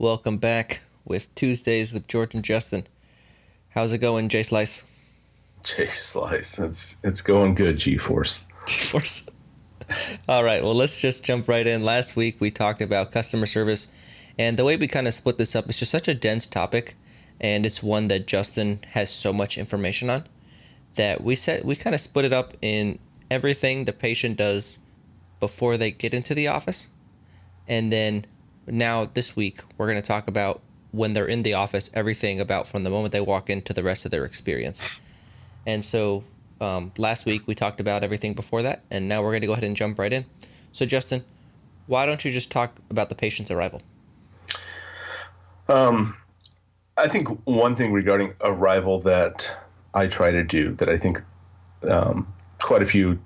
Welcome back with Tuesdays with George and Justin. How's it going, Jay Slice? Jay Slice, it's going good, G-Force. GeForce. All right, well, let's just jump right in. Last week we talked about customer service, and the way we kind of split this up is just such a dense topic, and it's one that Justin has so much information on that we kind of split it up in everything the patient does before they get into the office, and then now this week we're going to talk about when they're in the office, everything about from the moment they walk in to the rest of their experience. And so last week we talked about everything before that, and now we're going to go ahead and jump right in. So Justin, why don't you just talk about the patient's arrival? I think one thing regarding arrival that I try to do that I think quite a few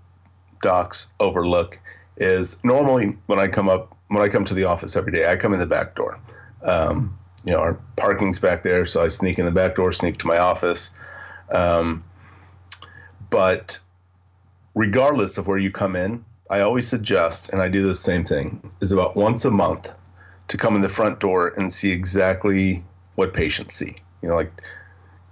docs overlook is normally when I come to the office every day, I come in the back door. Our parking's back there, so I sneak in the back door, sneak to my office. But regardless of where you come in, I always suggest, and I do the same thing, is about once a month to come in the front door and see exactly what patients see. Like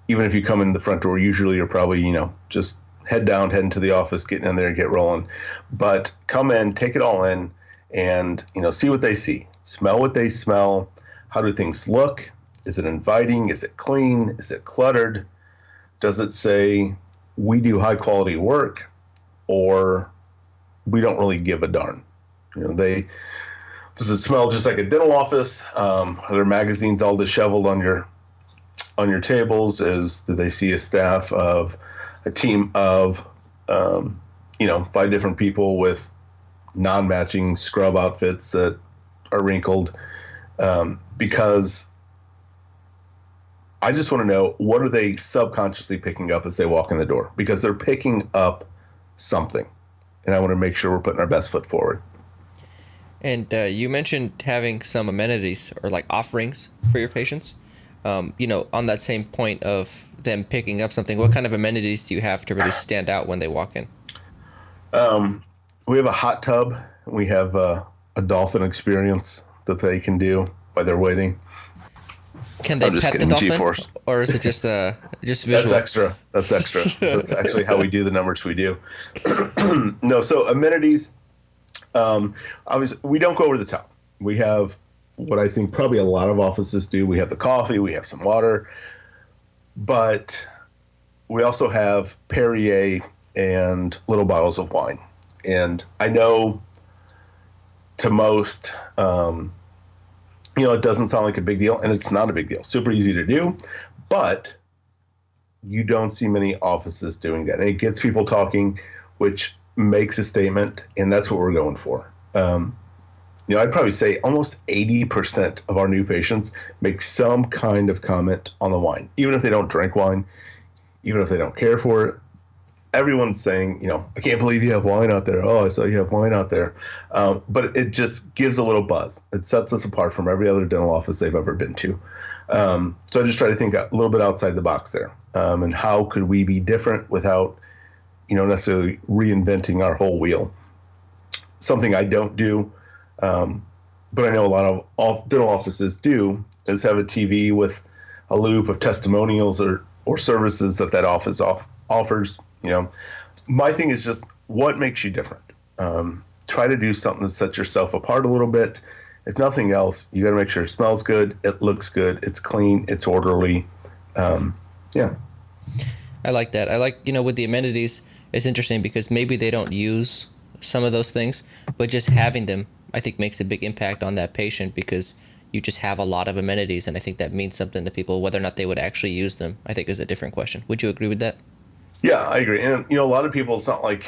even if you come in the front door, usually you're probably, just head down, head into the office, getting in there and get rolling. But come in, take it all in, and, see what they see. Smell what they smell. How do things look? Is it inviting? Is it clean? Is it cluttered? Does it say we do high quality work, or we don't really give a darn? Does it smell just like a dental office? Are there magazines all disheveled on your tables? Do they see a team of 5 different people with non-matching scrub outfits that are wrinkled? Because I just want to know, what are they subconsciously picking up as they walk in the door? Because they're picking up something, and I want to make sure we're putting our best foot forward. And you mentioned having some amenities or like offerings for your patients. On that same point of them picking up something, what kind of amenities do you have to really stand out when they walk in? We have a hot tub. We have a dolphin experience that they can do while they're waiting. Can they I'm just pet the kidding, dolphin, G-Force. or is it just visual? That's extra. That's actually how we do the numbers we do. No, so amenities. Obviously, we don't go over the top. We have what I think probably a lot of offices do. We have the coffee, we have some water, but we also have Perrier and little bottles of wine. And I know to most, it doesn't sound like a big deal, and it's not a big deal. Super easy to do, but you don't see many offices doing that. And it gets people talking, which makes a statement, and that's what we're going for. I'd probably say almost 80% of our new patients make some kind of comment on the wine, even if they don't drink wine, even if they don't care for it. Everyone's saying, I can't believe you have wine out there. Oh, I saw you have wine out there. But it just gives a little buzz. It sets us apart from every other dental office they've ever been to. So I just try to think a little bit outside the box there. And how could we be different without, necessarily reinventing our whole wheel? Something I don't do, but I know a lot of dental offices do, is have a TV with a loop of testimonials or services that office offers. My thing is just, what makes you different? Try to do something to set yourself apart a little bit. If nothing else, you got to make sure it smells good, it looks good, it's clean, it's orderly. Yeah. I like that. I like, with the amenities, it's interesting because maybe they don't use some of those things, but just having them, I think, makes a big impact on that patient because you just have a lot of amenities, and I think that means something to people. Whether or not they would actually use them, I think, is a different question. Would you agree with that? Yeah, I agree. And, a lot of people, it's not like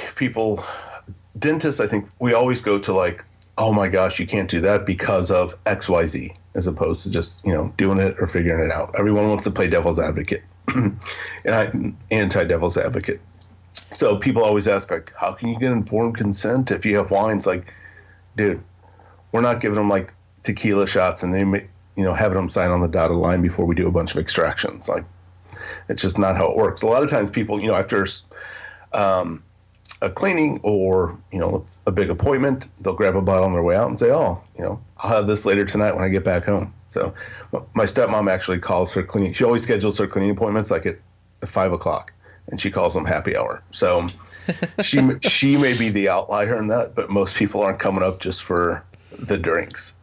dentists, I think we always go to like, oh my gosh, you can't do that because of XYZ, as opposed to just, doing it or figuring it out. Everyone wants to play devil's advocate and I'm anti-devil's advocate. So people always ask, like, how can you get informed consent if you have wines? Like, dude, we're not giving them like tequila shots and they, having them sign on the dotted line before we do a bunch of extractions. Like, it's just not how it works. A lot of times people, after a cleaning or, it's a big appointment, they'll grab a bottle on their way out and say, oh, I'll have this later tonight when I get back home. So my stepmom actually calls her cleaning. She always schedules her cleaning appointments like at 5 o'clock, and she calls them happy hour. So she may be the outlier in that, but most people aren't coming up just for the drinks.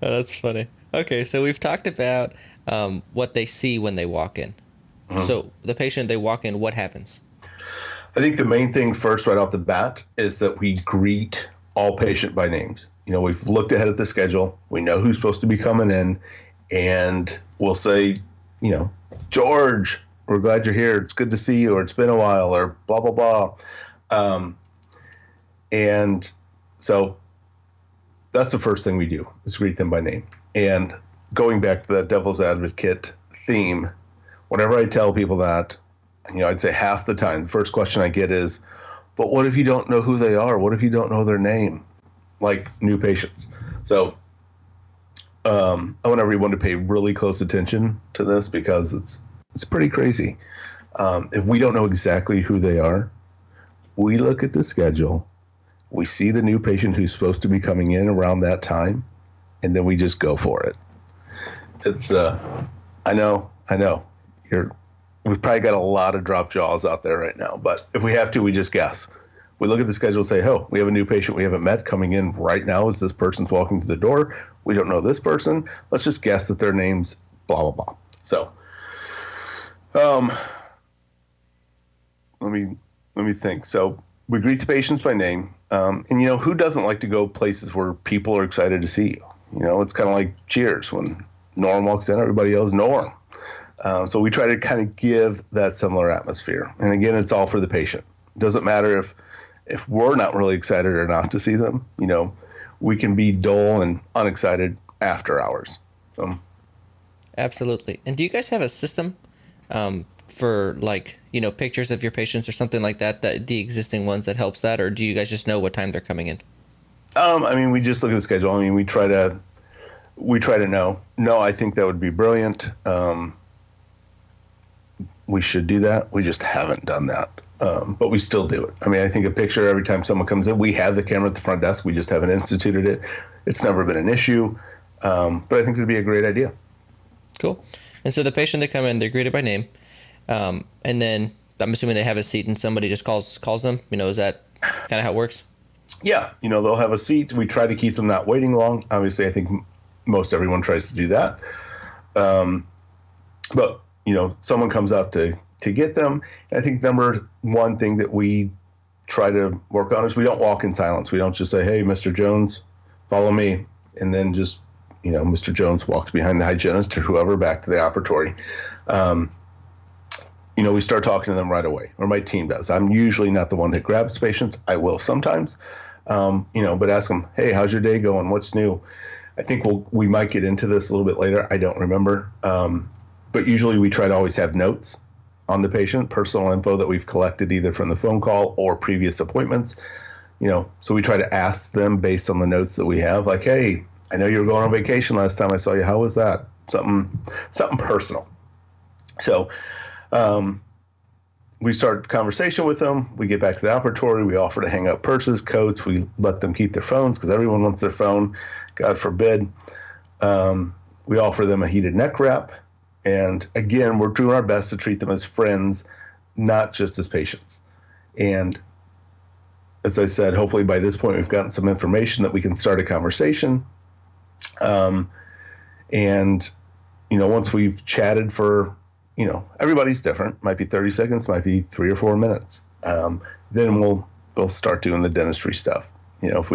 Oh, that's funny. Okay, so we've talked about what they see when they walk in. Mm-hmm. So the patient, they walk in, what happens? I think the main thing first right off the bat is that we greet all patient by names. We've looked ahead at the schedule. We know who's supposed to be coming in, and we'll say, George, we're glad you're here. It's good to see you, or it's been a while, or blah, blah, blah. And so that's the first thing we do is greet them by name. And going back to that devil's advocate theme, whenever I tell people that, I'd say half the time, the first question I get is, but what if you don't know who they are? What if you don't know their name? Like new patients. So I want everyone to pay really close attention to this because it's pretty crazy. If we don't know exactly who they are, we look at the schedule, we see the new patient who's supposed to be coming in around that time, and then we just go for it. It's I know we've probably got a lot of drop jaws out there right now, but if we have to, we just guess. We look at the schedule and say, oh, we have a new patient we haven't met coming in right now as this person's walking to the door. We don't know this person. Let's just guess that their name's blah, blah, blah. So let me think. So we greet the patients by name. And, who doesn't like to go places where people are excited to see you? It's kind of like Cheers. When Norm walks in, everybody yells Norm. So we try to kind of give that similar atmosphere. And again, it's all for the patient. It doesn't matter if we're not really excited or not to see them. We can be dull and unexcited after hours. So. Absolutely. And do you guys have a system for pictures of your patients or something like that the existing ones that helps that, or do you guys just know what time they're coming in? We just look at the schedule. We try to know. No, I think that would be brilliant. We should do that. We just haven't done that. But we still do it. I think a picture every time someone comes in, we have the camera at the front desk. We just haven't instituted it. It's never been an issue. But I think it'd be a great idea. Cool. And so the patient, they come in, they're greeted by name. And then I'm assuming they have a seat and somebody just calls them. Is that kind of how it works? Yeah. They'll have a seat. We try to keep them not waiting long. Obviously, I think most everyone tries to do that. But, someone comes out to get them. And I think number one thing that we try to work on is we don't walk in silence. We don't just say, hey, Mr. Jones, follow me. And then just, Mr. Jones walks behind the hygienist or whoever back to the operatory. We start talking to them right away, or my team does. I'm usually not the one that grabs patients. I will sometimes, but ask them, hey, how's your day going? What's new? I think we might get into this a little bit later. I don't remember. But usually we try to always have notes on the patient, personal info that we've collected either from the phone call or previous appointments. So we try to ask them based on the notes that we have, like, hey, I know you were going on vacation last time I saw you. How was that? Something personal. So we start conversation with them. We get back to the operatory. We offer to hang up purses, coats. We let them keep their phones because everyone wants their phone, God forbid. We offer them a heated neck wrap. And again, we're doing our best to treat them as friends, not just as patients. And as I said, hopefully by this point, we've gotten some information that we can start a conversation. Once we've chatted for, everybody's different. Might be 30 seconds, might be 3 or 4 minutes. Then we'll start doing the dentistry stuff. If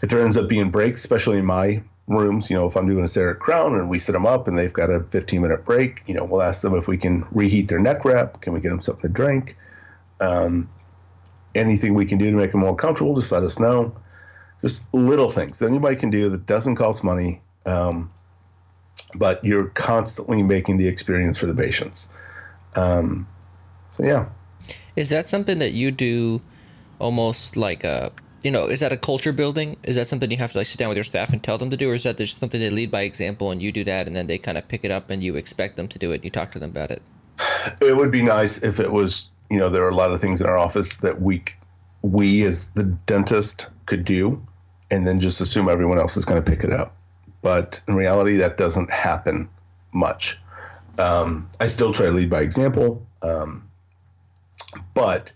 there ends up being breaks, especially in my rooms, if I'm doing a CEREC crown and we set them up and they've got a 15-minute break, we'll ask them if we can reheat their neck wrap. Can we get them something to drink? Anything we can do to make them more comfortable, just let us know. Just little things that anybody can do that doesn't cost money, but you're constantly making the experience for the patients. Yeah. Is that something that you do almost like is that a culture building? Is that something you have to sit down with your staff and tell them to do? Or is that just something they lead by example and you do that and then they kind of pick it up and you expect them to do it and you talk to them about it? It would be nice if it was there are a lot of things in our office that we as the dentist could do and then just assume everyone else is going to pick it up. But in reality, that doesn't happen much. I still try to lead by example, but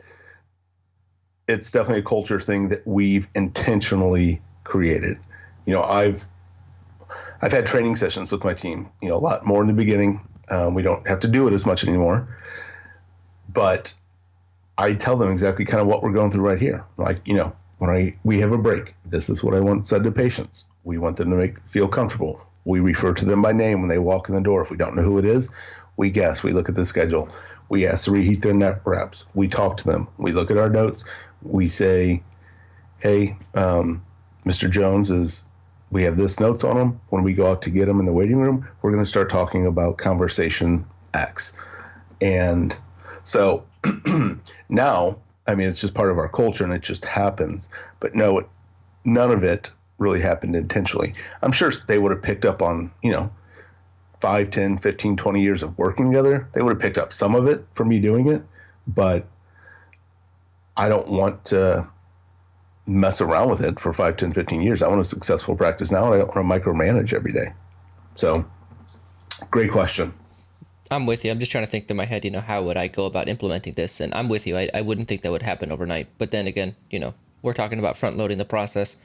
it's definitely a culture thing that we've intentionally created. I've had training sessions with my team, a lot more in the beginning. We don't have to do it as much anymore, but I tell them exactly kind of what we're going through right here. Like, when we have a break, this is what I want said to patients. We want them to feel comfortable. We refer to them by name when they walk in the door. If we don't know who it is, we guess. We look at the schedule. We ask to reheat their neck wraps. We talk to them. We look at our notes. We say, hey, Mr. Jones we have this notes on him. When we go out to get him in the waiting room, we're going to start talking about conversation X. And so now, it's just part of our culture and it just happens. But no, none of it really happened intentionally. I'm sure they would have picked up on, 5, 10, 15, 20 years of working together. They would have picked up some of it from me doing it, but I don't want to mess around with it for 5, 10, 15 years. I want a successful practice now, and I don't want to micromanage every day. So, great question. I'm with you. I'm just trying to think through my head, how would I go about implementing this? And I'm with you. I wouldn't think that would happen overnight. But then again, we're talking about front loading the process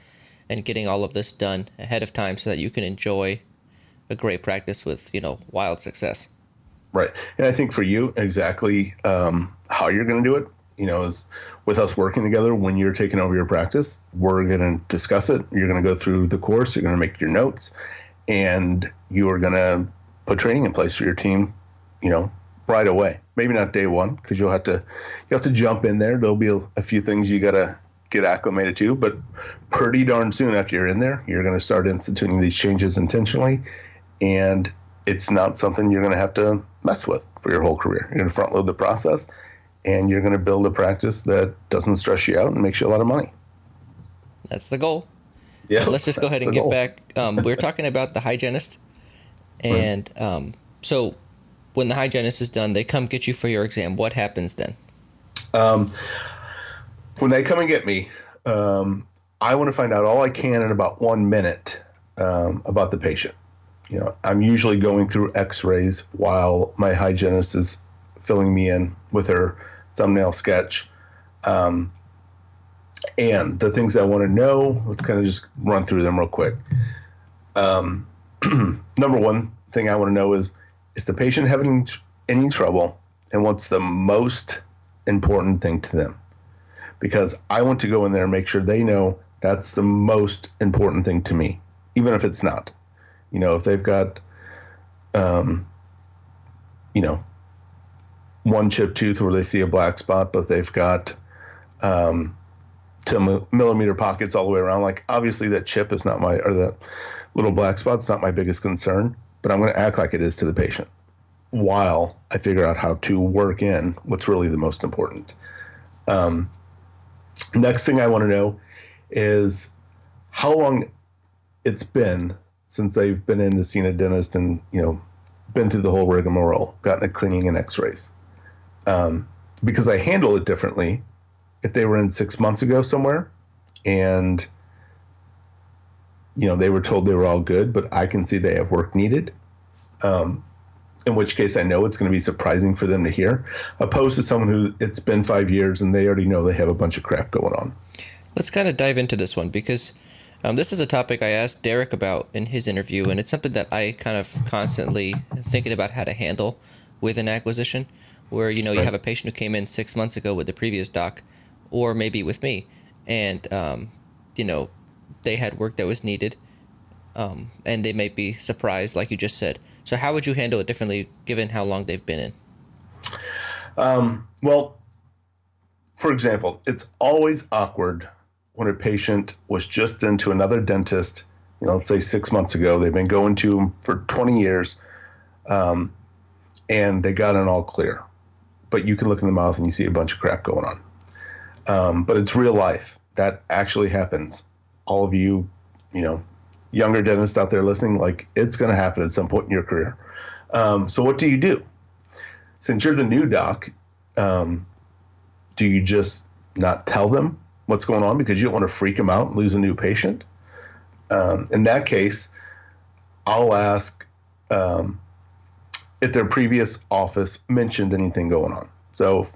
and getting all of this done ahead of time so that you can enjoy a great practice with, wild success. Right. And I think for you, exactly how you're going to do it, is with us working together when you're taking over your practice, we're going to discuss it. You're going to go through the course. You're going to make your notes, and you're going to put training in place for your team, right away. Maybe not day one, because you have to jump in there. There'll be a few things you got to get acclimated to, but pretty darn soon after you're in there, you're going to start instituting these changes intentionally, and it's not something you're going to have to mess with for your whole career. You're going to front load the process, and you're going to build a practice that doesn't stress you out and makes you a lot of money. That's the goal. Yeah. Let's just go ahead and get back. We're talking about the hygienist, and so when the hygienist is done, they come get you for your exam. What happens then? When they come and get me, I want to find out all I can in about 1 minute about the patient. I'm usually going through x-rays while my hygienist is filling me in with her thumbnail sketch. And the things I want to know, let's kind of just run through them real quick. Number one thing I want to know is the patient having any trouble, and what's the most important thing to them? Because I want to go in there and make sure they know that's the most important thing to me, even if it's not. If they've got, one chipped tooth where they see a black spot, but they've got 10 millimeter pockets all the way around. Like, obviously that chip is not or that little black spot's not my biggest concern, but I'm going to act like it is to the patient while I figure out how to work in what's really the most important. Next thing I want to know is how long it's been since they've been in to see a dentist and, been through the whole rigmarole, gotten a cleaning and x-rays. Because I handle it differently if they were in 6 months ago somewhere and, they were told they were all good, but I can see they have work needed. In which case I know it's going to be surprising for them to hear, opposed to someone who it's been 5 years and they already know they have a bunch of crap going on. Let's kind of dive into this one because this is a topic I asked Derek about in his interview, and it's something that I kind of constantly thinking about how to handle with an acquisition where, you have a patient who came in 6 months ago with the previous doc or maybe with me and, they had work that was needed and they may be surprised, like you just said. So how would you handle it differently given how long they've been in? Well, for example, it's always awkward when a patient was just into another dentist, let's say 6 months ago. They've been going to him for 20 years, and they got an all clear. But you can look in the mouth and you see a bunch of crap going on. But it's real life. That actually happens. All of you, younger dentists out there listening, like, it's going to happen at some point in your career. So what do? Since you're the new doc, do you just not tell them what's going on because you don't want to freak them out and lose a new patient? In that case, I'll ask if their previous office mentioned anything going on. So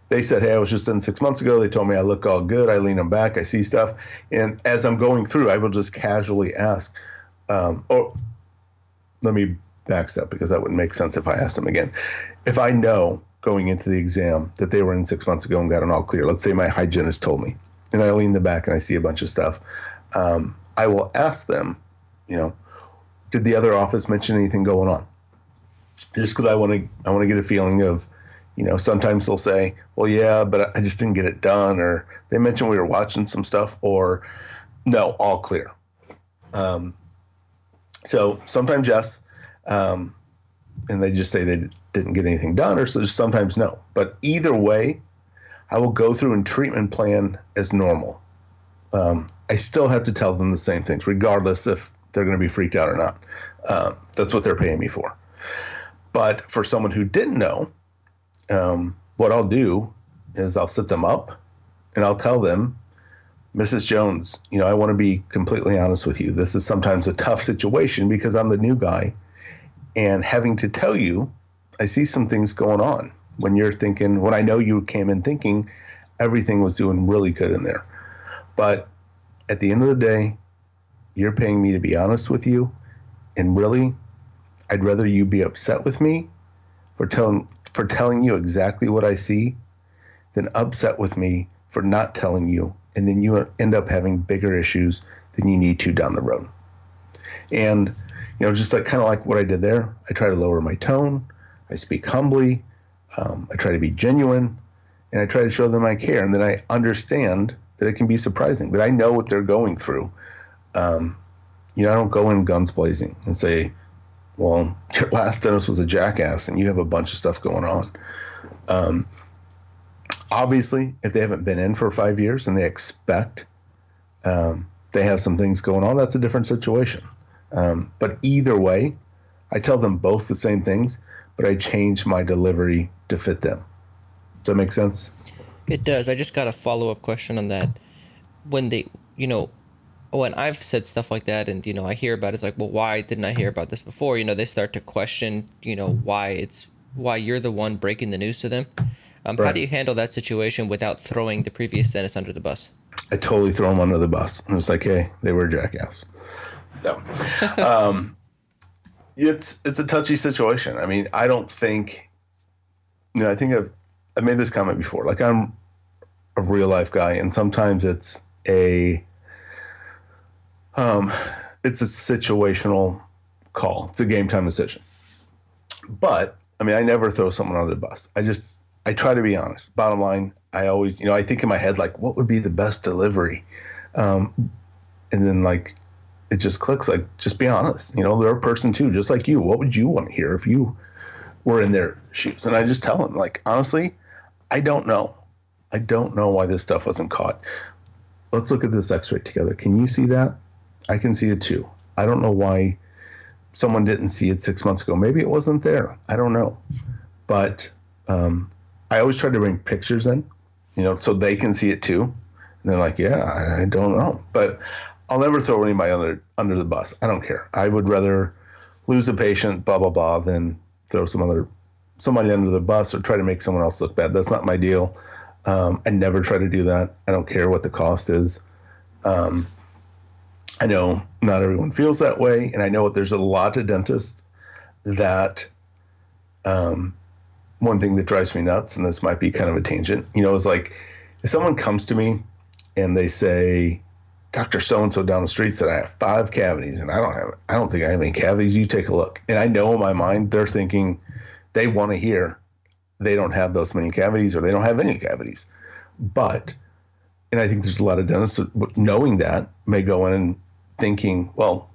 they said, hey, I was just in 6 months ago. They told me I look all good. I lean them back. I see stuff. And as I'm going through, I will just casually ask, or let me backstep because that wouldn't make sense if I asked them again. If I know going into the exam that they were in 6 months ago and got an all clear, let's say my hygienist told me, and I lean them back and I see a bunch of stuff, I will ask them, did the other office mention anything going on? Just because I want to get a feeling of, sometimes they'll say, well, yeah, but I just didn't get it done, or they mentioned we were watching some stuff, or no, all clear. So sometimes yes, and they just say they didn't get anything done, or so just sometimes no. But either way, I will go through and treatment plan as normal. I still have to tell them the same things, regardless if they're going to be freaked out or not. That's what they're paying me for. But for someone who didn't know, what I'll do is I'll sit them up and I'll tell them, Mrs. Jones, I want to be completely honest with you. This is sometimes a tough situation because I'm the new guy, and having to tell you, I see some things going on when I know you came in thinking everything was doing really good in there. But at the end of the day, you're paying me to be honest with you. And really, I'd rather you be upset with me for telling you exactly what I see than upset with me for not telling you. And then you end up having bigger issues than you need to down the road. And, just kind of like what I did there, I try to lower my tone. I speak humbly. I try to be genuine, and I try to show them I care. And then I understand that it can be surprising, that I know what they're going through. I don't go in guns blazing and say, well, your last dentist was a jackass and you have a bunch of stuff going on. Obviously, if they haven't been in for 5 years and they expect they have some things going on, that's a different situation. But either way, I tell them both the same things, but I change my delivery to fit them. Does that make sense? It does. I just got a follow-up question on that. When they, when I've said stuff like that and, I hear about it, it's like, well, why didn't I hear about this before? They start to question, why you're the one breaking the news to them. Right. How do you handle that situation without throwing the previous dentist under the bus? I totally throw them under the bus. And it's like, hey, they were a jackass. No. It's a touchy situation. I mean, I don't think, I think I've made this comment before. Like, I'm a real life guy, and sometimes it's a situational call. It's a game time decision. But I mean, I never throw someone under the bus. I try to be honest. Bottom line, I always, I think in my head, like, what would be the best delivery? And then it just clicks, just be honest. They're a person too, just like you. What would you want to hear if you were in their shoes? And I just tell them, honestly, I don't know. I don't know why this stuff wasn't caught. Let's look at this x-ray together. Can you see that? I can see it too. I don't know why someone didn't see it 6 months ago. Maybe it wasn't there. I don't know. But I always try to bring pictures in, so they can see it too. And they're like, yeah, I don't know. But I'll never throw anybody under the bus. I don't care. I would rather lose a patient, blah, blah, blah, than throw somebody under the bus or try to make someone else look bad. That's not my deal. I never try to do that. I don't care what the cost is. I know not everyone feels that way, and I know there's a lot of dentists that one thing that drives me nuts, and this might be kind of a tangent, is like if someone comes to me and they say, Dr. So-and-so down the street said I have 5 cavities, and I don't think I have any cavities. You take a look. And I know in my mind they're thinking they want to hear they don't have those many cavities or they don't have any cavities. And I think there's a lot of dentists that, knowing that, may go in and thinking, well,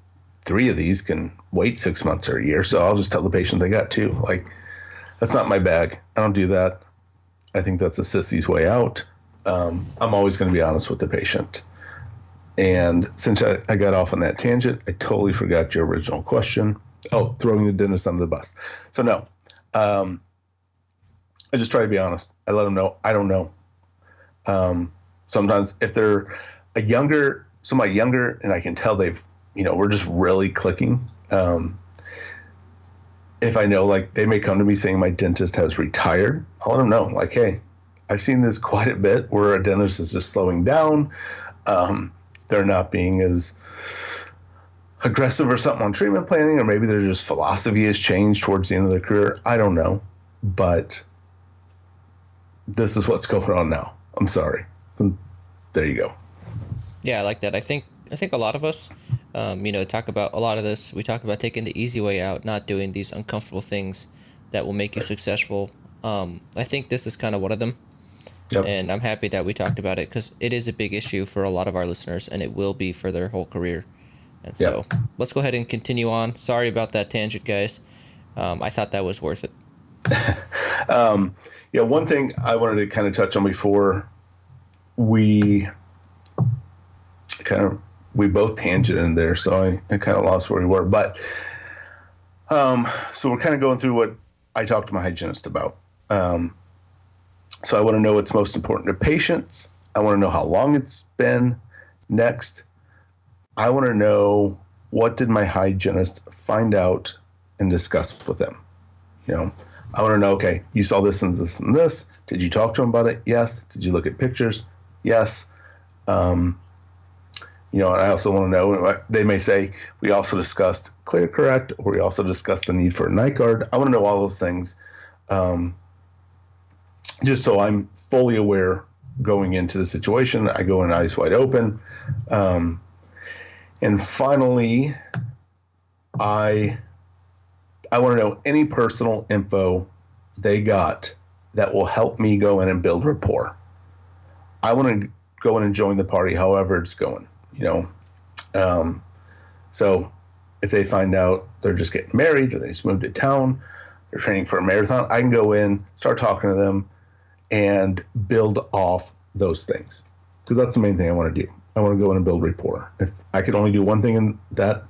3 of these can wait 6 months or a year, so I'll just tell the patient they got 2. That's not my bag. I don't do that. I think that's a sissy's way out. I'm always going to be honest with the patient. And since I got off on that tangent, I totally forgot your original question. Oh, throwing the dentist under the bus. So no, I just try to be honest. I let them know I don't know. Sometimes if they're somebody younger, and I can tell we're just really clicking. If I know, like, they may come to me saying my dentist has retired, I'll let them know, like, hey, I've seen this quite a bit where a dentist is just slowing down. They're not being as aggressive or something on treatment planning, or maybe their just philosophy has changed towards the end of their career. I don't know, but this is what's going on now. I'm sorry. There you go. Yeah, I like that. I think a lot of us, talk about a lot of this. We talk about taking the easy way out, not doing these uncomfortable things that will make you successful. I think this is kind of one of them. Yep. And I'm happy that we talked about it because it is a big issue for a lot of our listeners, and it will be for their whole career. And so let's go ahead and continue on. Sorry about that tangent, guys. I thought that was worth it. One thing I wanted to kind of touch on before we both tangented in there, so I kind of lost where we were. But so we're kind of going through what I talked to my hygienist about. So I want to know what's most important to patients. I want to know how long it's been. Next, I want to know, what did my hygienist find out and discuss with them? I want to know, okay, you saw this and this and this. Did you talk to them about it? Yes. Did you look at pictures? Yes. And I also want to know, they may say, we also discussed clear correct, or we also discussed the need for a night guard. I want to know all those things, just so I'm fully aware going into the situation. I go in eyes wide open. And finally, I want to know any personal info they got that will help me go in and build rapport. I want to go in and join the party however it's going, So if they find out they're just getting married, or they just moved to town, they're training for a marathon, I can go in, start talking to them, and build off those things. So that's the main thing I want to do. I want to go in and build rapport. If I could only do one thing in that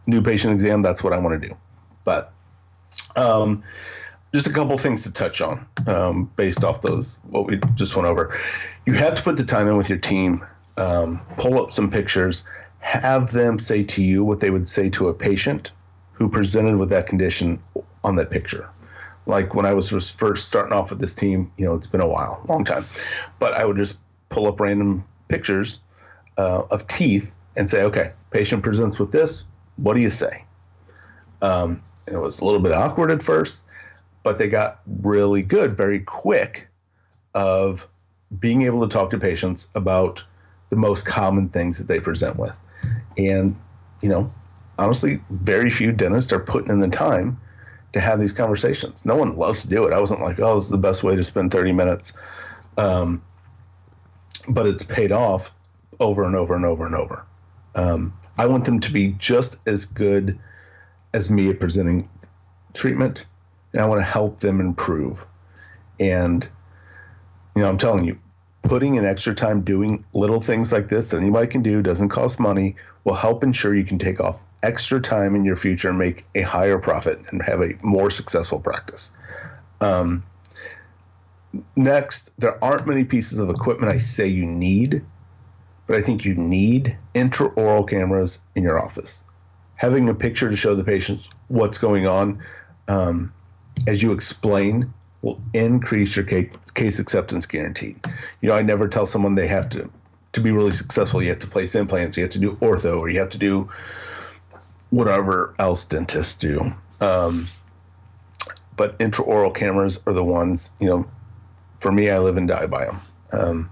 new patient exam, that's what I want to do. But just a couple things to touch on based off what we just went over. You have to put the time in with your team, pull up some pictures, have them say to you what they would say to a patient who presented with that condition on that picture. Like when I was first starting off with this team, it's been a while, long time, but I would just pull up random pictures of teeth and say, okay, patient presents with this. What do you say? And it was a little bit awkward at first, but they got really good very quick of being able to talk to patients about the most common things that they present with. And, honestly, very few dentists are putting in the time to have these conversations. No one loves to do it. I wasn't like, oh, this is the best way to spend 30 minutes. But it's paid off over and over and over and over. I want them to be just as good as me at presenting treatment, and I want to help them improve. And, I'm telling you, putting in extra time doing little things like this that anybody can do, doesn't cost money, will help ensure you can take off extra time in your future and make a higher profit and have a more successful practice. Next, there aren't many pieces of equipment I say you need, but I think you need intraoral cameras in your office. Having a picture to show the patients what's going on as you explain will increase your case acceptance guaranteed. I never tell someone they have to be really successful, you have to place implants, you have to do ortho, or you have to do whatever else dentists do. But intraoral cameras are the ones, for me, I live and die by them.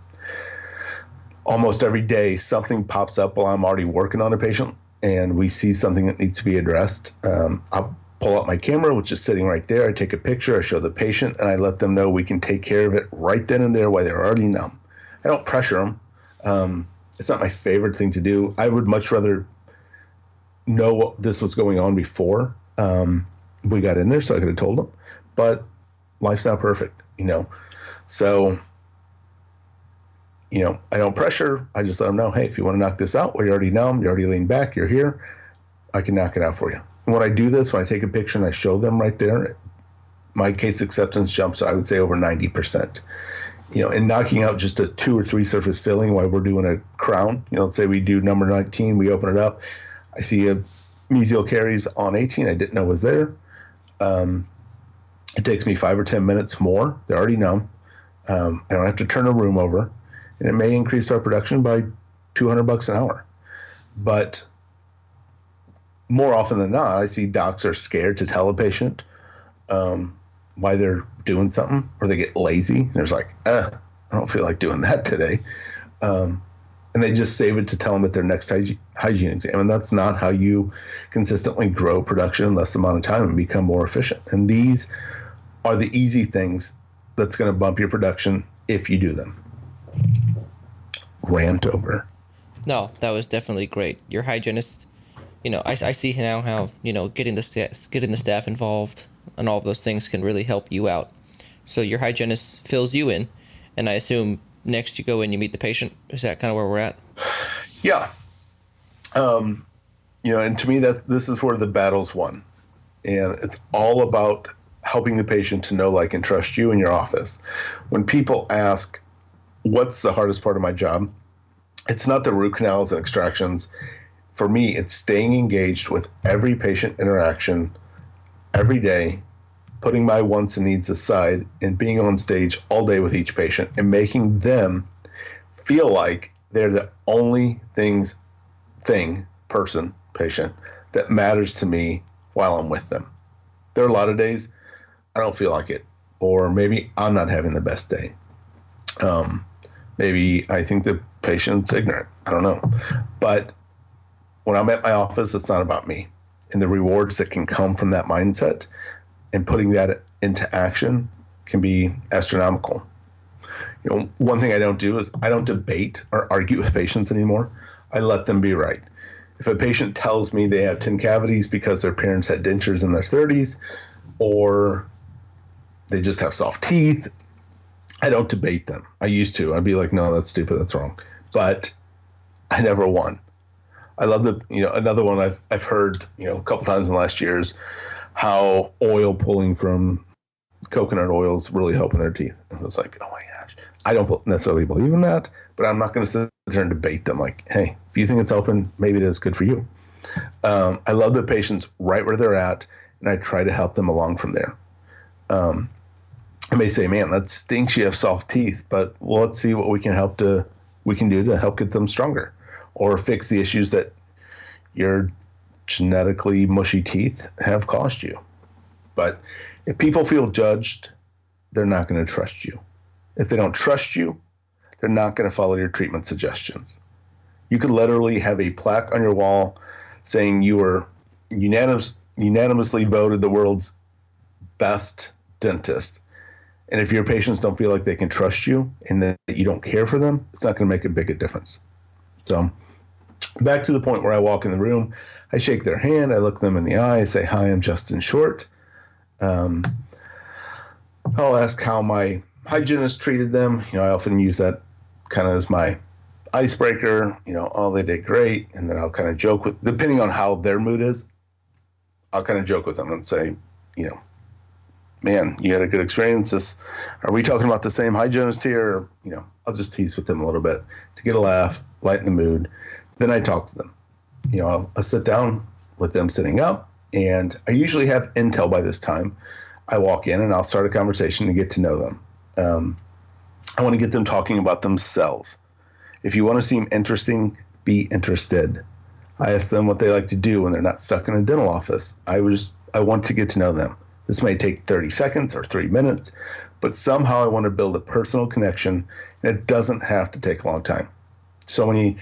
Almost every day, something pops up while I'm already working on a patient, and we see something that needs to be addressed. I'll pull out my camera, which is sitting right there. I take a picture, I show the patient, and I let them know we can take care of it right then and there while they're already numb. I don't pressure them. It's not my favorite thing to do. I would much rather know what this was going on before we got in there, so I could have told them. But life's not perfect, So, I don't pressure. I just let them know, hey, if you want to knock this out, well, you're already numb, you're already leaned back, you're here, I can knock it out for you. And when I do this, when I take a picture and I show them right there, my case acceptance jumps, I would say, over 90%. and knocking out just a 2 or 3 surface filling while we're doing a crown. Let's say we do number 19, we open it up. I see a mesial caries on 18 I didn't know was there. It takes me 5 or 10 minutes more. They're already numb. I don't have to turn a room over, and it may increase our production by $200 an hour. But more often than not, I see docs are scared to tell a patient why they're doing something, or they get lazy. There's like, I don't feel like doing that today. And they just save it to tell them at their next hygiene exam. And that's not how you consistently grow production in less amount of time and become more efficient. And these are the easy things that's going to bump your production if you do them. Rant over. No, that was definitely great. Your hygienist, I see now how, getting the staff involved and all of those things can really help you out. So your hygienist fills you in, and I assume next you go in, you meet the patient. Is that kind of where we're at? Yeah. And to me, this is where the battle's won. And it's all about helping the patient to know, like, and trust you in your office. When people ask, what's the hardest part of my job? It's not the root canals and extractions. For me, it's staying engaged with every patient interaction every day, putting my wants and needs aside, and being on stage all day with each patient and making them feel like they're the only patient that matters to me while I'm with them. There are a lot of days I don't feel like it, or maybe I'm not having the best day. Maybe I think the patient's ignorant. I don't know. But when I'm at my office, it's not about me. And the rewards that can come from that mindset and putting that into action can be astronomical. One thing I don't do is I don't debate or argue with patients anymore. I let them be right. If a patient tells me they have 10 cavities because their parents had dentures in their 30s, or they just have soft teeth, I don't debate them. I used to. I'd be like, no, that's stupid. That's wrong. But I never won. I love another one I've heard, a couple times in the last years, how oil pulling from coconut oil is really helping their teeth. And I was like, oh my gosh, I don't necessarily believe in that, but I'm not going to sit there and debate them. Like, hey, if you think it's helping, maybe it is good for you. I love the patients right where they're at, and I try to help them along from there. I may say, man, that stinks you have soft teeth, but let's see what we can do to help get them stronger, or fix the issues that your genetically mushy teeth have caused you. But if people feel judged, they're not going to trust you. If they don't trust you, they're not going to follow your treatment suggestions. You could literally have a plaque on your wall saying you were unanimously voted the world's best dentist. And if your patients don't feel like they can trust you and that you don't care for them, it's not going to make a big difference. So back to the point where I walk in the room, I shake their hand, I look them in the eye, I say, hi, I'm Justin Short. I'll ask how my hygienist treated them. I often use that kind of as my icebreaker. Oh, they did great. And then I'll kind of joke with, depending on how their mood is, I'll kind of joke with them and say, man, you had a good experience. Are we talking about the same hygienist here? Or, I'll just tease with them a little bit to get a laugh, lighten the mood. Then I talk to them. I'll sit down with them sitting up, and I usually have intel by this time. I walk in and I'll start a conversation to get to know them. I want to get them talking about themselves. If you want to seem interesting, be interested. I ask them what they like to do when they're not stuck in a dental office. I want to get to know them. This may take 30 seconds or 3 minutes, but somehow I want to build a personal connection, and it doesn't have to take a long time. So many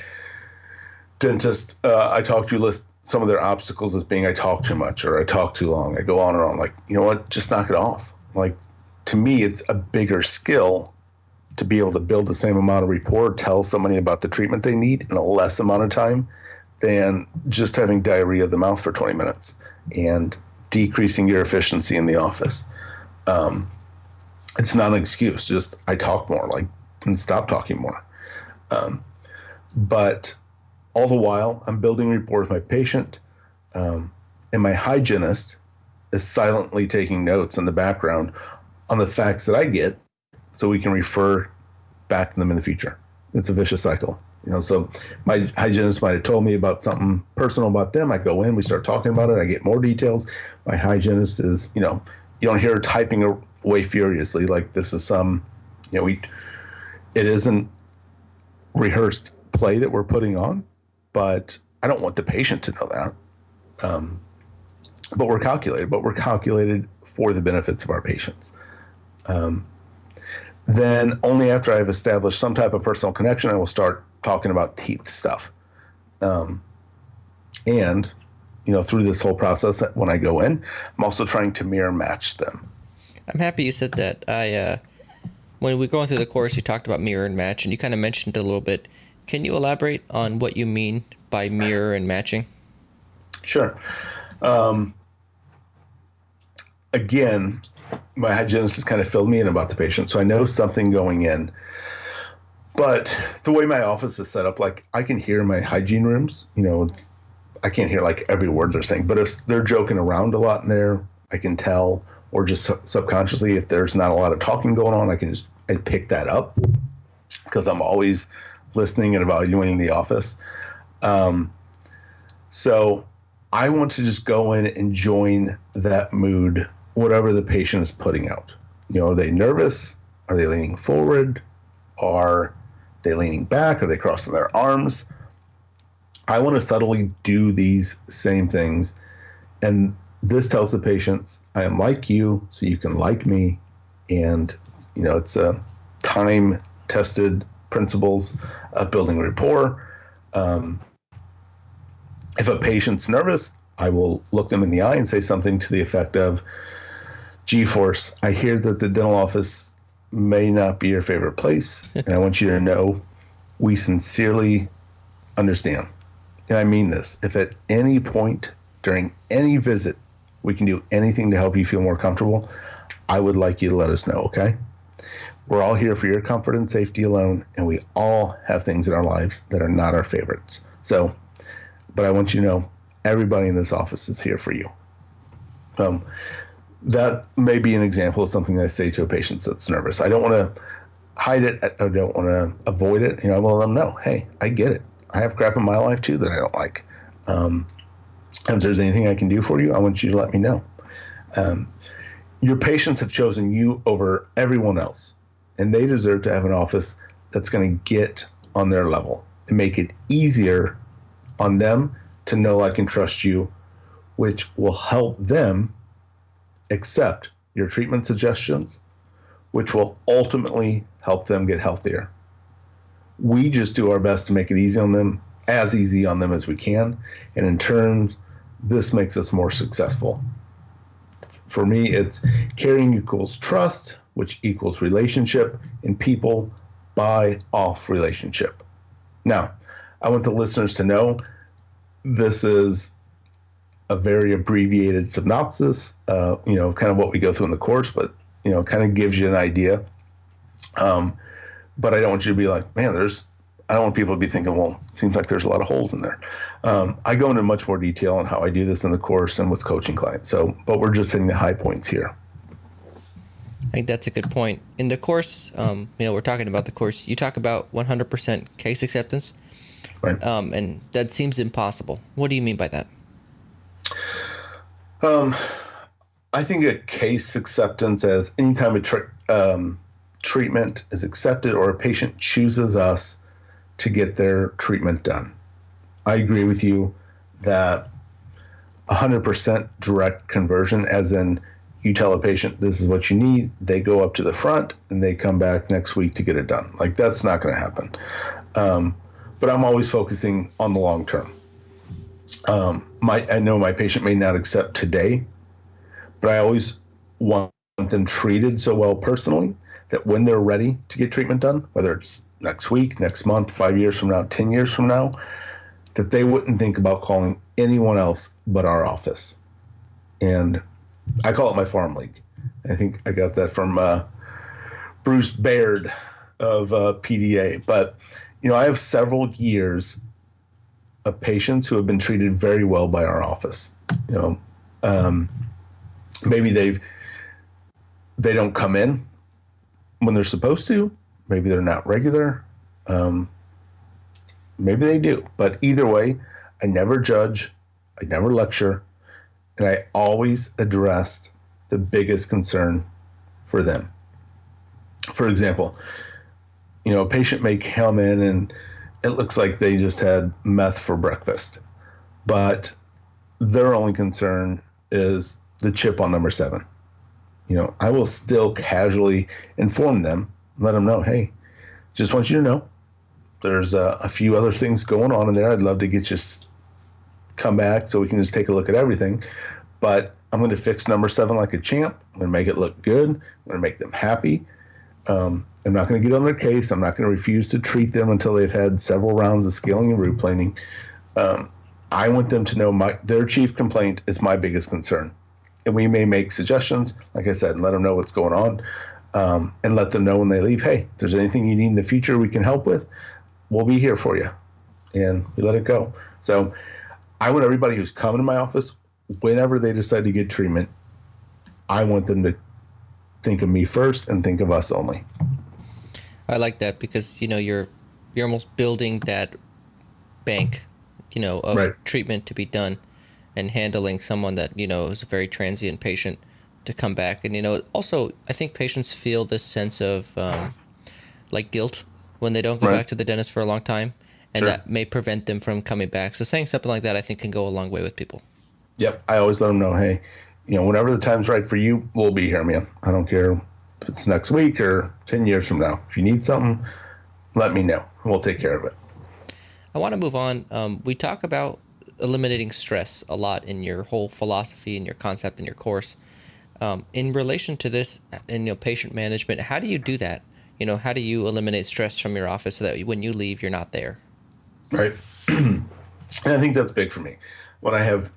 dentists I talk to list some of their obstacles as being I talk too much or I talk too long. I go on and on. Like, you know what? Just knock it off. Like, to me, it's a bigger skill to be able to build the same amount of rapport, tell somebody about the treatment they need in a less amount of time than just having diarrhea of the mouth for 20 minutes and decreasing your efficiency in the office. It's not an excuse. Just I talk more, and stop talking more. But all the while, I'm building rapport with my patient, and my hygienist is silently taking notes in the background on the facts that I get, so we can refer back to them in the future. It's a vicious cycle. So my hygienist might have told me about something personal about them. I go in, we start talking about it. I get more details. My hygienist is, you don't hear her typing away furiously like this is some, it isn't rehearsed play that we're putting on, but I don't want the patient to know that. But we're calculated for the benefits of our patients. Then only after I've established some type of personal connection, I will start talking about teeth stuff. And, through this whole process, when I go in, I'm also trying to mirror match them. I'm happy you said that. When we were going through the course, you talked about mirror and match, and you kind of mentioned it a little bit. Can you elaborate on what you mean by mirror and matching? Sure. Again, my hygienist has kind of filled me in about the patient, so I know something going in. But the way my office is set up, like I can hear my hygiene rooms, I can't hear like every word they're saying, but if they're joking around a lot in there, I can tell, or just subconsciously, if there's not a lot of talking going on, I pick that up because I'm always listening and evaluating the office. So I want to just go in and join that mood, whatever the patient is putting out. Are they nervous? Are they leaning forward? Are they leaning back? Are they crossing their arms? I want to subtly do these same things. And this tells the patients, I am like you, so you can like me. And, it's a time-tested principles of building rapport. If a patient's nervous, I will look them in the eye and say something to the effect of, G-force, I hear that the dental office may not be your favorite place, and I want you to know we sincerely understand. And I mean this. If at any point during any visit we can do anything to help you feel more comfortable, I would like you to let us know, okay? We're all here for your comfort and safety alone, and we all have things in our lives that are not our favorites. So, but I want you to know everybody in this office is here for you. That may be an example of something I say to a patient that's nervous. I don't want to hide it. I don't want to avoid it. I will let them know, hey, I get it. I have crap in my life too that I don't like. If there's anything I can do for you, I want you to let me know. Your patients have chosen you over everyone else, and they deserve to have an office that's going to get on their level and make it easier on them to know, like, and trust you, which will help them accept your treatment suggestions, which will ultimately help them get healthier. We just do our best to make it easy on them, as easy on them as we can. And in turn, this makes us more successful. For me, it's caring equals trust, which equals relationship, and people buy off relationship. Now, I want the listeners to know this is a very abbreviated synopsis, kind of what we go through in the course, but, kind of gives you an idea. But I don't want you to be like, man, I don't want people to be thinking, well, it seems like there's a lot of holes in there. I go into much more detail on how I do this in the course and with coaching clients. But we're just hitting the high points here. I think that's a good point. In the course, we're talking about the course. You talk about 100% case acceptance, right? And that seems impossible. What do you mean by that? I think a case acceptance as any time a treatment is accepted or a patient chooses us to get their treatment done. I agree with you that 100% direct conversion, as in you tell a patient this is what you need, they go up to the front and they come back next week to get it done. Like, that's not going to happen. But I'm always focusing on the long term. I know my patient may not accept today, but I always want them treated so well personally that when they're ready to get treatment done, whether it's next week, next month, 5 years from now, 10 years from now, that they wouldn't think about calling anyone else but our office. And I call it my farm league. I think I got that from Bruce Baird of PDA. But, I have several years of patients who have been treated very well by our office. Maybe they don't come in when they're supposed to. Maybe they're not regular. Maybe they do. But either way, I never judge. I never lecture. And I always addressed the biggest concern for them. For example, a patient may come in and it looks like they just had meth for breakfast, but their only concern is the chip on number 7. I will still casually inform them, let them know, hey, just want you to know there's a few other things going on in there. I'd love to get you come back so we can just take a look at everything. But I'm going to fix number 7 like a champ. I'm going to make it look good. I'm going to make them happy. I'm not going to get on their case. I'm not going to refuse to treat them until they've had several rounds of scaling and root planing. I want them to know their chief complaint is my biggest concern. And we may make suggestions, like I said, and let them know what's going on, and let them know when they leave, hey, if there's anything you need in the future we can help with, we'll be here for you. And we let it go. So I want everybody who's coming to my office, whenever they decide to get treatment, I want them to think of me first and think of us only. I like that because, you're almost building that bank, of right. treatment to be done and handling someone that, is a very transient patient to come back. And, also, I think patients feel this sense of guilt when they don't go back to the dentist for a long time. And that may prevent them from coming back. So saying something like that, I think, can go a long way with people. Yep. I always let them know, hey, whenever the time's right for you, we'll be here, man. I don't care if it's next week or 10 years from now. If you need something, let me know. We'll take care of it. I want to move on. We talk about eliminating stress a lot in your whole philosophy and your concept in your course. In relation to this, in patient management, how do you do that? How do you eliminate stress from your office so that when you leave, you're not there? Right. And I think that's big for me. When I have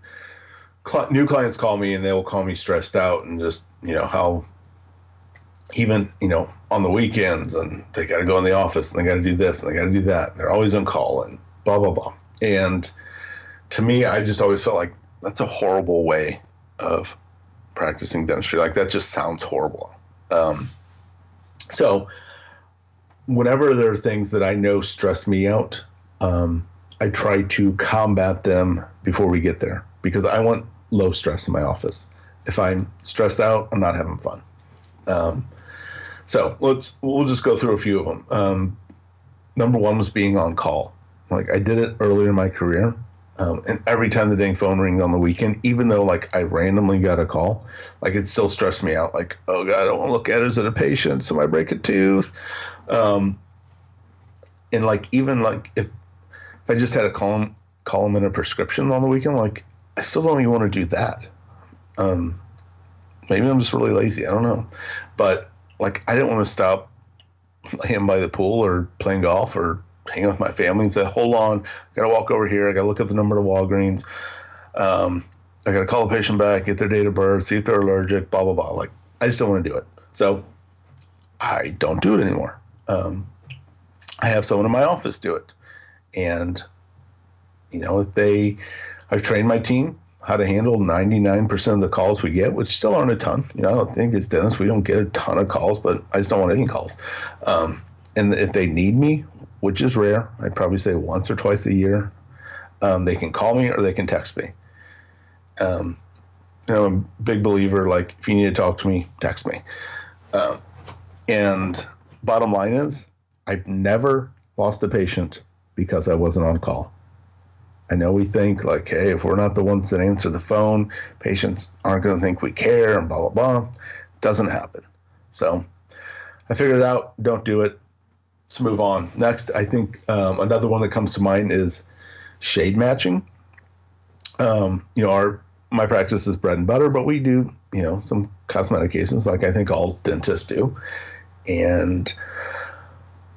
new clients call me and they will call me stressed out and just, how even, on the weekends and they got to go in the office and they got to do this and they got to do that. They're always on call and blah, blah, blah. And to me, I just always felt like that's a horrible way of practicing dentistry. Like that just sounds horrible. So whenever there are things that I know stress me out, I try to combat them before we get there because I want low stress in my office. If I'm stressed out, I'm not having fun. So we'll just go through a few of them. Number 1 was being on call. Like I did it earlier in my career. And every time the dang phone rings on the weekend, even though I randomly got a call, it still stressed me out. Like, oh God, I don't want to look at it as a patient. So I break a tooth. And even if I just had to call them in a prescription on the weekend, I still don't even want to do that. Maybe I'm just really lazy. I don't know. But I didn't want to stop laying by the pool or playing golf or hanging with my family and say, hold on, I got to walk over here. I got to look at the number to Walgreens. I got to call the patient back, get their date of birth, see if they're allergic, blah, blah, blah. I just don't want to do it. So I don't do it anymore. I have someone in my office do it. And, I've trained my team how to handle 99% of the calls we get, which still aren't a ton. I don't think as dentists, we don't get a ton of calls, but I just don't want any calls. And if they need me, which is rare, I'd probably say once or twice a year, they can call me or they can text me. I'm a big believer, if you need to talk to me, text me. And bottom line is, I've never lost a patient because I wasn't on call. I know we think hey, if we're not the ones that answer the phone, patients aren't going to think we care and blah, blah, blah. Doesn't happen. So I figured it out. Don't do it. Let's move on. Next, I think another one that comes to mind is shade matching. My practice is bread and butter, but we do, some cosmetic cases like I think all dentists do. And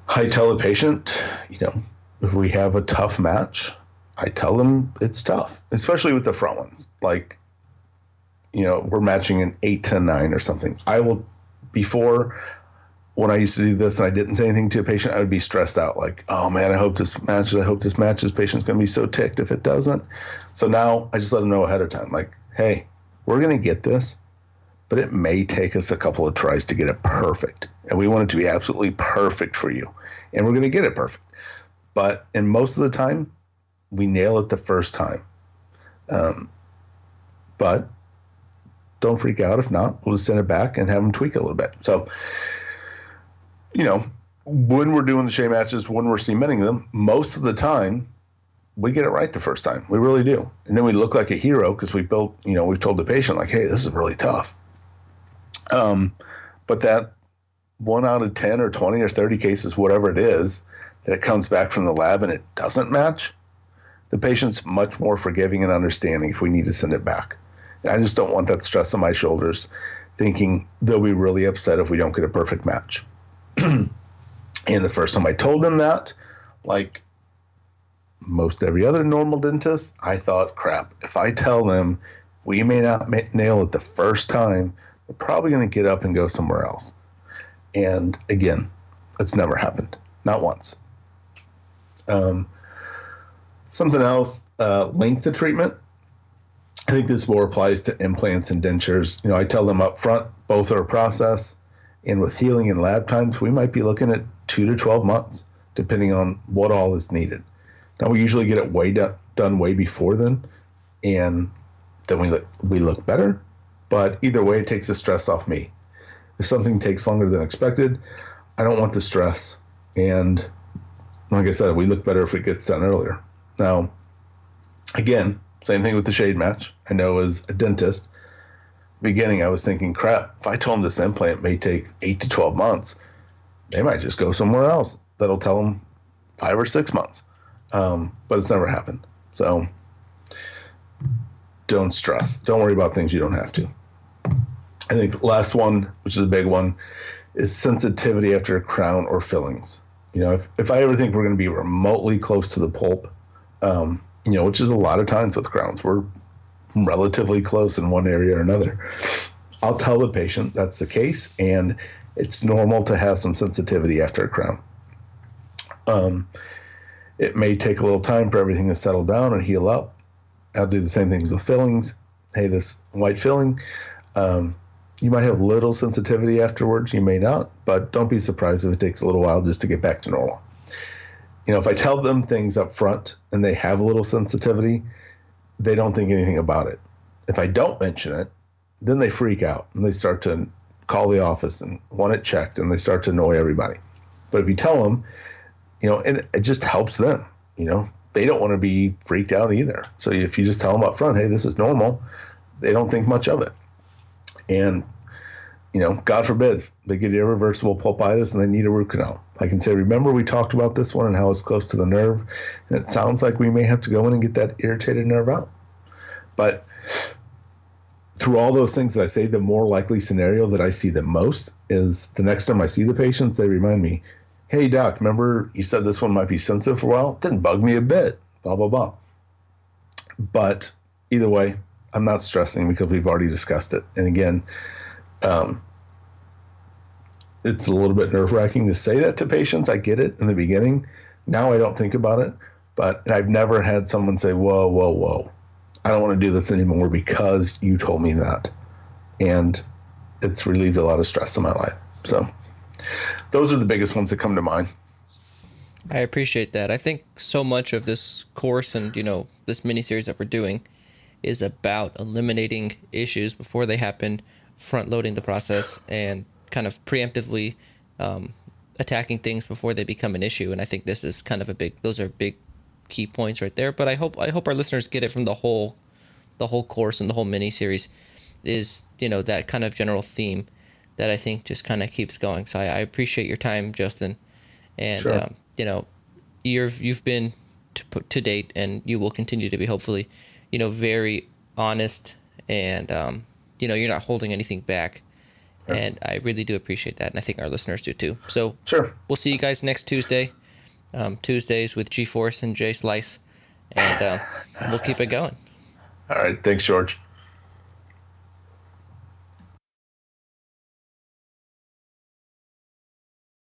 I tell the patient, if we have a tough match, I tell them it's tough, especially with the front ones. We're matching an 8 to 9 or something. I will, before, when I used to do this and I didn't say anything to a patient, I would be stressed out. Oh man, I hope this matches. I hope this matches. Patient's going to be so ticked if it doesn't. So now I just let them know ahead of time. Hey, we're going to get this, but it may take us a couple of tries to get it perfect. And we want it to be absolutely perfect for you. And we're going to get it perfect. But in most of the time, we nail it the first time. But don't freak out. If not, we'll just send it back and have them tweak it a little bit. So, when we're doing the shade matches, when we're cementing them, most of the time, we get it right the first time. We really do. And then we look like a hero because we've told the patient, like, hey, this is really tough. But that 1 out of 10 or 20 or 30 cases, whatever it is, that it comes back from the lab and it doesn't match, the patient's much more forgiving and understanding if we need to send it back. And I just don't want that stress on my shoulders, thinking they'll be really upset if we don't get a perfect match. And the first time I told them that, like most every other normal dentist, I thought, crap, if I tell them we may not nail it the first time, they're probably going to get up and go somewhere else. And again, it's never happened. Not once. Something else, length of treatment. I think this more applies to implants and dentures. I tell them up front, both are a process. And with healing and lab times, we might be looking at 2 to 12 months, depending on what all is needed. Now, we usually get it done way before then, and then we look better. But either way, it takes the stress off me. If something takes longer than expected, I don't want the stress. And like I said, we look better if it gets done earlier. Now, again, same thing with the shade match. I know as a dentist, beginning, I was thinking, crap, if I told them this implant may take 8 to 12 months, they might just go somewhere else. That'll tell them 5 or 6 months. But it's never happened. So don't stress. Don't worry about things you don't have to. I think the last one, which is a big one, is sensitivity after a crown or fillings. If I ever think we're going to be remotely close to the pulp, which is a lot of times with crowns, we're relatively close in one area or another, I'll tell the patient that's the case, and it's normal to have some sensitivity after a crown. It may take a little time for everything to settle down and heal up. I'll do the same things with fillings. Hey, this white filling, you might have little sensitivity afterwards. You may not, but don't be surprised if it takes a little while just to get back to normal. If I tell them things up front and they have a little sensitivity, they don't think anything about it. If I don't mention it, then they freak out and they start to call the office and want it checked, and they start to annoy everybody. But if you tell them, and it just helps them, they don't want to be freaked out either. So if you just tell them up front, hey, this is normal, they don't think much of it. And, God forbid they get irreversible pulpitis and they need a root canal. I can say, remember we talked about this one and how it's close to the nerve, and it sounds like we may have to go in and get that irritated nerve out. But through all those things that I say, the more likely scenario that I see the most is the next time I see the patients, they remind me, hey, doc, remember you said this one might be sensitive for a while? It didn't bug me a bit, blah, blah, blah. But either way, I'm not stressing because we've already discussed it. And again, it's a little bit nerve-wracking to say that to patients. I get it in the beginning. Now I don't think about it. But I've never had someone say, whoa, whoa, whoa, I don't want to do this anymore because you told me that. And it's relieved a lot of stress in my life. So those are the biggest ones that come to mind. I appreciate that. I think so much of this course and, this mini-series that we're doing is about eliminating issues before they happen, front-loading the process, and kind of preemptively attacking things before they become an issue. And I think this is kind of those are big key points right there. But I hope our listeners get it from the whole course and the whole mini-series is, that kind of general theme that I think just kind of keeps going. So I appreciate your time, Justin. And, sure. You've been to date, and you will continue to be, hopefully, very honest, and, you're not holding anything back. Yeah. And I really do appreciate that. And I think our listeners do too. So sure. We'll see you guys next Tuesday, Tuesdays with G-Force and Jay Slice, and we'll keep it going. All right. Thanks, George.